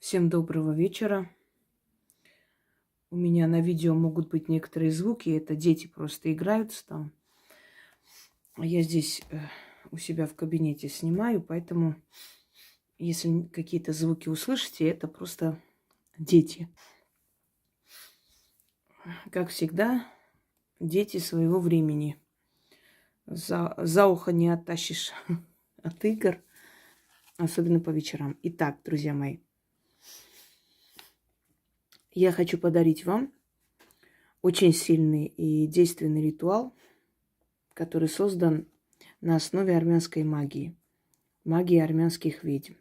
Всем доброго вечера. У меня на видео могут быть некоторые звуки. Это дети просто играются там. А я здесь у себя в кабинете снимаю, поэтому если какие-то звуки услышите, это просто дети. Как всегда, дети своего времени. За ухо не оттащишь от игр, особенно по вечерам. Итак, друзья мои, я хочу подарить вам очень сильный и действенный ритуал, который создан на основе армянской магии, магии армянских ведьм.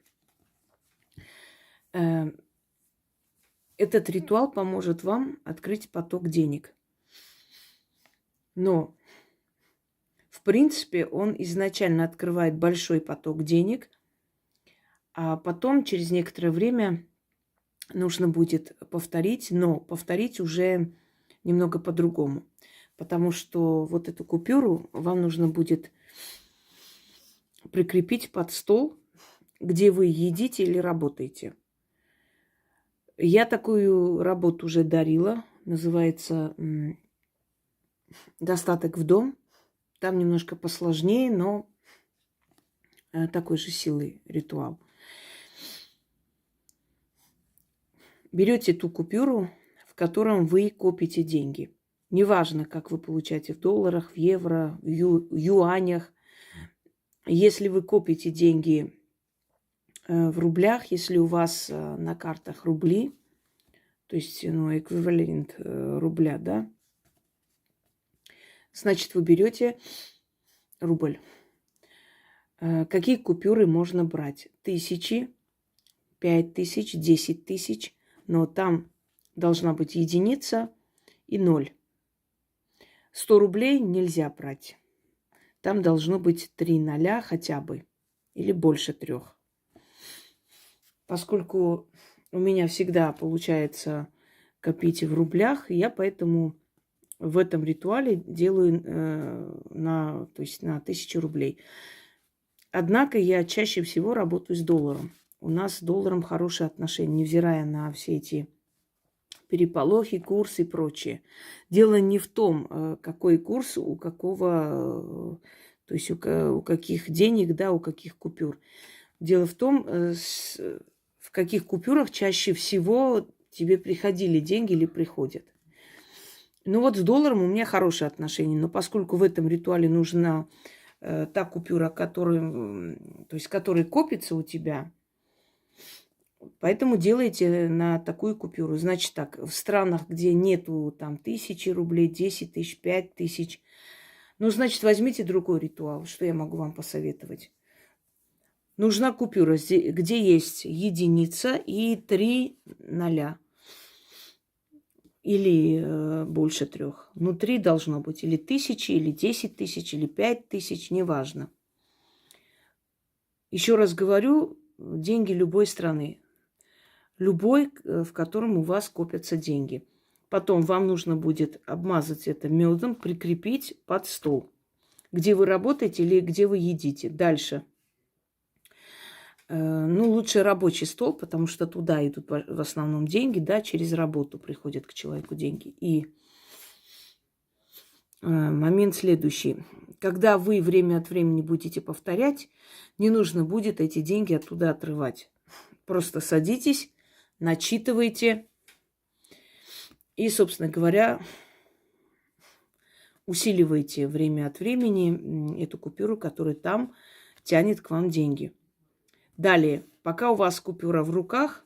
Этот ритуал поможет вам открыть поток денег. Но, в принципе, он изначально открывает большой поток денег, а потом, через некоторое время, нужно будет повторить, но повторить уже немного по-другому. Потому что вот эту купюру вам нужно будет прикрепить под стол, где вы едите или работаете. Я такую работу уже дарила. Называется «Достаток в дом». Там немножко посложнее, но такой же силы ритуал. Берете ту купюру, в котором вы копите деньги. Неважно, как вы получаете в долларах, в евро, в юанях. Если вы копите деньги в рублях, если у вас на картах рубли, то есть эквивалент рубля, да, значит, вы берете рубль. Какие купюры можно брать? 1000, 5000, 10 тысяч, но там должна быть единица и 0. 100 рублей нельзя брать. Там должно быть 3 ноля хотя бы, или больше 3. Поскольку у меня всегда получается копить в рублях, я поэтому в этом ритуале делаю то есть на 1000 рублей. Однако я чаще всего работаю с долларом. У нас с долларом хорошие отношения, невзирая на все эти переполохи, курсы и прочее. Дело не в том, какой курс у какого, то есть у каких денег, да, у каких купюр. Дело в том, в каких купюрах чаще всего тебе приходили деньги или приходят. Ну вот с долларом у меня хорошие отношения, но поскольку в этом ритуале нужна та купюра, которая копится у тебя, поэтому делайте на такую купюру. Значит так, в странах, где нету там 1000 рублей, 10 тысяч, 5000, ну, значит, возьмите другой ритуал. Что я могу вам посоветовать? Нужна купюра, где есть единица и 3 ноля. Или больше 3. Внутри должно быть или 1000, или 10 тысяч, или 5000, неважно. Еще раз говорю, деньги любой страны. Любой, в котором у вас копятся деньги. Потом вам нужно будет обмазать это медом, прикрепить под стол, где вы работаете или где вы едите. Дальше. Лучше рабочий стол, потому что туда идут в основном деньги, да, через работу приходят к человеку деньги. И момент следующий. Когда вы время от времени будете повторять, не нужно будет эти деньги оттуда отрывать. Просто садитесь, начитывайте и, собственно говоря, усиливайте время от времени эту купюру, которая там тянет к вам деньги. Далее, пока у вас купюра в руках,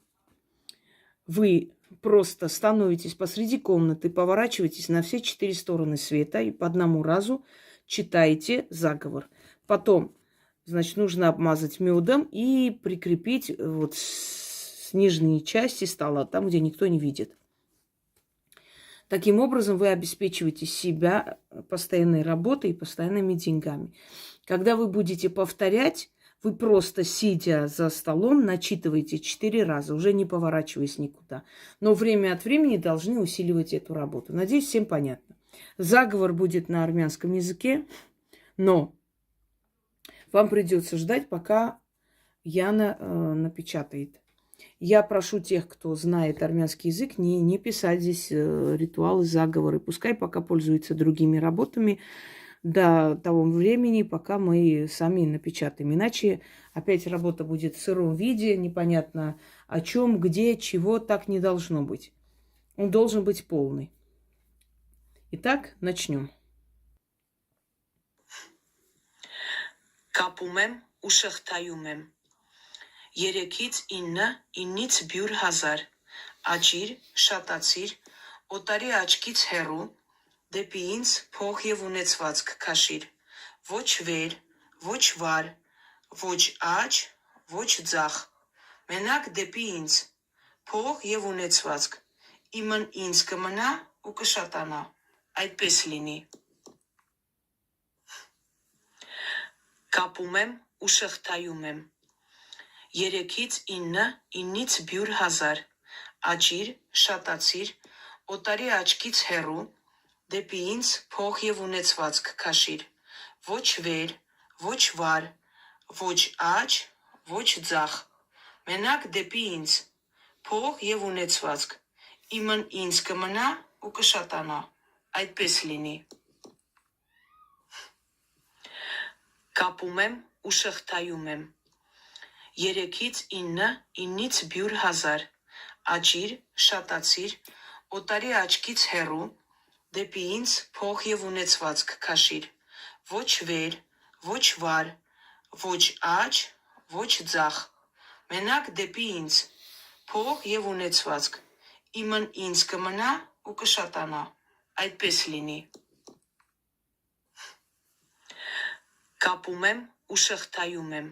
вы просто становитесь посреди комнаты, поворачиваетесь на все 4 стороны света и по одному разу читаете заговор. Потом, значит, нужно обмазать медом и прикрепить вот с нижней части стола, там, где никто не видит. Таким образом, вы обеспечиваете себя постоянной работой и постоянными деньгами. Когда вы будете повторять, вы просто, сидя за столом, начитываете 4 раза, уже не поворачиваясь никуда. Но время от времени должны усиливать эту работу. Надеюсь, всем понятно. Заговор будет на армянском языке, но вам придется ждать, пока Яна напечатает. Я прошу тех, кто знает армянский язык, не писать здесь ритуалы, заговоры. Пускай пока пользуются другими работами до того времени, пока мы сами напечатаем. Иначе опять работа будет в сыром виде, непонятно о чем, где, чего, так не должно быть. Он должен быть полный. Итак, начнем. Կապում եմ ու շղթայում եմ։ 3-ից 9, 9-ից բյուր 1000, աճիր, շատացիր, օտարի աչքից հեռու, դեպի ինձ փող և ունեցվածք քաշիր, ոչ վեր, ոչ վար, ոչ աջ, ոչ ձախ, մենակ դեպի ինձ, փող և ունեցվածք, իմն ինձ կմնա ու կշատանա, այդպես լինի։ Կապում եմ ու շղթայում եմ։ 3-ից 9, 9-ից բյուր 1000, աճիր, շատացիր, օտարի աչքից հեռու, դեպի ինձ փող և ունեցվածք քաշիր, ոչ վեր, ոչ վար, ոչ աջ, ոչ ձախ, մենակ դեպի ինձ, փող և ունեցվածք, իմն ինձ կմնա ու կշատանա, այդպես լինի։ Կապում եմ ու շղթայում եմ։ 3-ից 9, 9-ից բյուր 1000, աճիր, շատացիր, օտարի աչքից հեռու, դեպի ինձ փող և ունեցվածք քաշիր, ոչ վեր, ոչ վար, ոչ աջ, ոչ ձախ, մենակ դեպի ինձ, փող և ունեցվածք, իմն ինձ կմնա ու կշատանա, այդպես լինի։ Կապում եմ ու շղթայում եմ։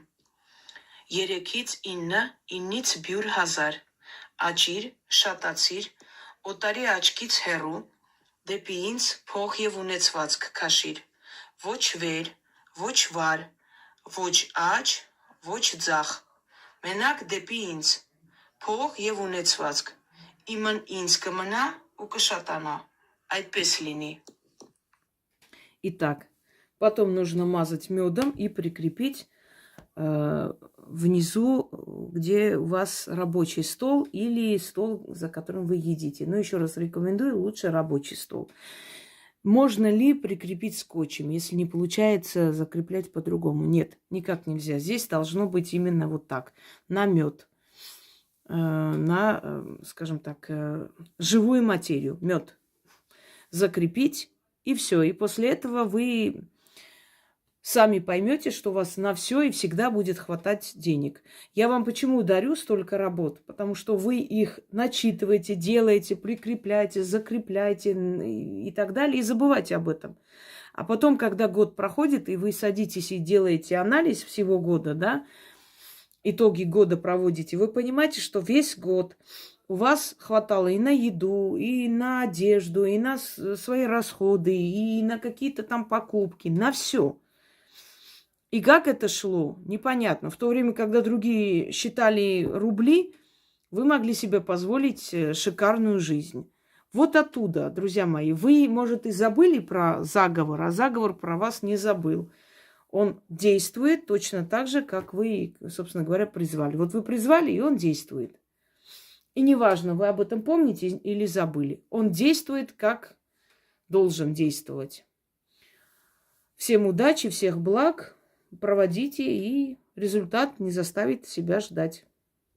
3-ից 9, 9-ից բյուր 1000, աճիր, շատացիր, օտարի աչքից հեռու, դեպի ինձ փող և ունեցվածք քաշիր, ոչ վեր, ոչ վար, ոչ աջ, ոչ ձախ, մենակ դեպի ինձ, փող և ունեցվածք, իմն ինձ կմնա ու կշատանա, այդպես լինի։ Итак, потом нужно мазать медом и прикрепить внизу, где у вас рабочий стол или стол, за которым вы едите. Но еще раз рекомендую, лучше рабочий стол. Можно ли прикрепить скотчем, если не получается закреплять по-другому? Нет, никак нельзя. Здесь должно быть именно вот так, на мед, на, скажем так, живую материю, мед закрепить. И все. И после этого вы сами поймете, что у вас на все и всегда будет хватать денег. Я вам почему дарю столько работ? Потому что вы их начитываете, делаете, прикрепляете, закрепляете и так далее, и забывайте об этом. А потом, когда год проходит, и вы садитесь и делаете анализ всего года, да, итоги года проводите, вы понимаете, что весь год у вас хватало и на еду, и на одежду, и на свои расходы, и на какие-то там покупки, на все. И как это шло, непонятно. В то время, когда другие считали рубли, вы могли себе позволить шикарную жизнь. Вот оттуда, друзья мои, вы, может, и забыли про заговор, а заговор про вас не забыл. Он действует точно так же, как вы, собственно говоря, призвали. Вот вы призвали, и он действует. И неважно, вы об этом помните или забыли. Он действует, как должен действовать. Всем удачи, всех благ. Проводите, и результат не заставит себя ждать.